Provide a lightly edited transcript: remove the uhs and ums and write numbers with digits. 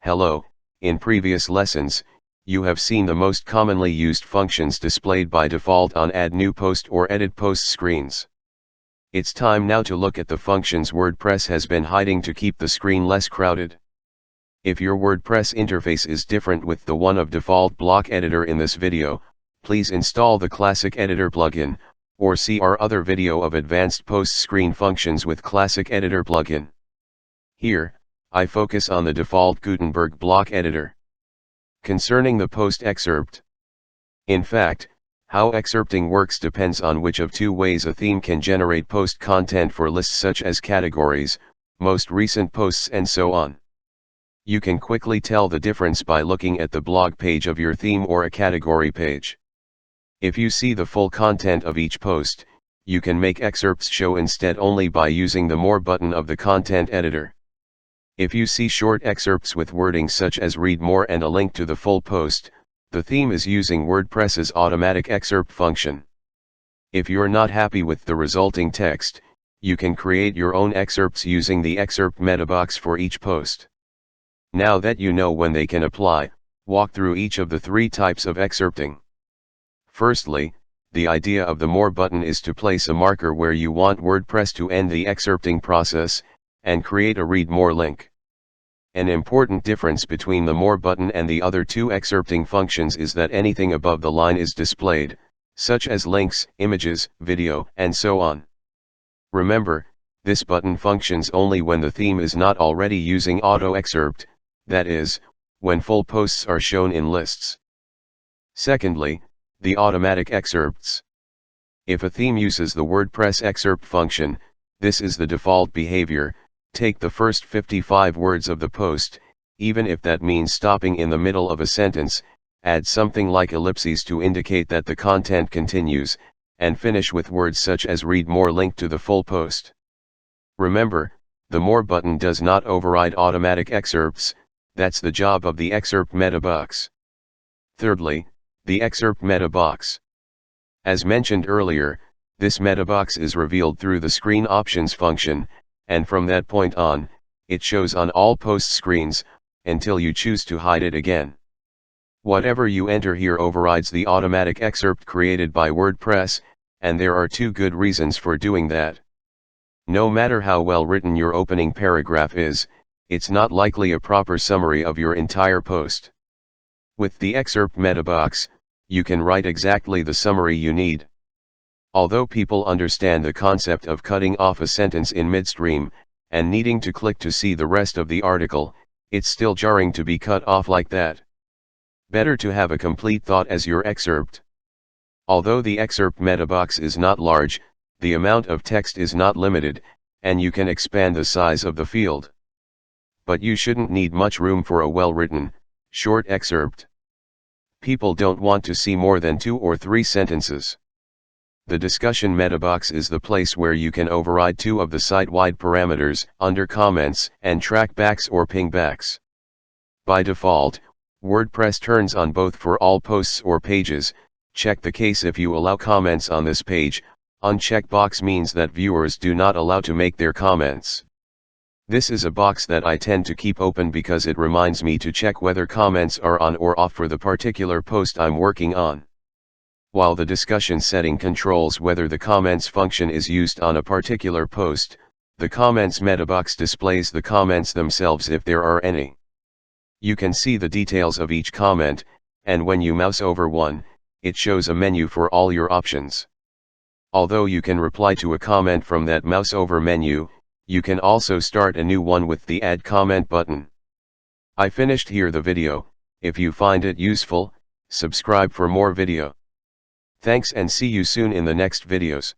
Hello, in previous lessons, you have seen the most commonly used functions displayed by default on Add New Post or Edit Post screens. It's time now to look at the functions WordPress has been hiding to keep the screen less crowded. If your WordPress interface is different with the one of default block editor in this video, please install the Classic Editor plugin, or see our other video of advanced post screen functions with Classic Editor plugin. Here, I focus on the default Gutenberg block editor. Concerning the post excerpt. In fact, how excerpting works depends on which of two ways a theme can generate post content for lists such as categories, most recent posts and so on. You can quickly tell the difference by looking at the blog page of your theme or a category page. If you see the full content of each post, you can make excerpts show instead only by using the More button of the content editor. If you see short excerpts with wording such as read more and a link to the full post, the theme is using WordPress's automatic excerpt function. If you're not happy with the resulting text, you can create your own excerpts using the Excerpt metabox for each post. Now that you know when they can apply, walk through each of the three types of excerpting. Firstly, the idea of the More button is to place a marker where you want WordPress to end the excerpting process, and create a Read More link. An important difference between the More button and the other two excerpting functions is that anything above the line is displayed, such as links, images, video, and so on. Remember, this button functions only when the theme is not already using auto excerpt, that is, when full posts are shown in lists. Secondly, the automatic excerpts. If a theme uses the WordPress excerpt function, this is the default behavior. Take the first 55 words of the post, even if that means stopping in the middle of a sentence, add something like ellipses to indicate that the content continues, and finish with words such as read more link to the full post. Remember, the More button does not override automatic excerpts, that's the job of the Excerpt metabox. Thirdly, the Excerpt metabox. As mentioned earlier, this metabox is revealed through the Screen Options function, and from that point on, it shows on all post screens, until you choose to hide it again. Whatever you enter here overrides the automatic excerpt created by WordPress, and there are two good reasons for doing that. No matter how well written your opening paragraph is, it's not likely a proper summary of your entire post. With the Excerpt metabox, you can write exactly the summary you need. Although people understand the concept of cutting off a sentence in midstream, and needing to click to see the rest of the article, it's still jarring to be cut off like that. Better to have a complete thought as your excerpt. Although the Excerpt metabox is not large, the amount of text is not limited, and you can expand the size of the field. But you shouldn't need much room for a well-written, short excerpt. People don't want to see more than 2 or 3 sentences. The discussion metabox is the place where you can override 2 of the site-wide parameters, under comments, and trackbacks or pingbacks. By default, WordPress turns on both for all posts or pages. Check the case if you allow comments on this page. Uncheck box means that viewers do not allow to make their comments. This is a box that I tend to keep open because it reminds me to check whether comments are on or off for the particular post I'm working on. While the discussion setting controls whether the comments function is used on a particular post, the comments metabox displays the comments themselves if there are any. You can see the details of each comment, and when you mouse over one, it shows a menu for all your options. Although you can reply to a comment from that mouse over menu, you can also start a new one with the Add Comment button. I finished here the video. If you find it useful, subscribe for more video. Thanks and see you soon in the next videos.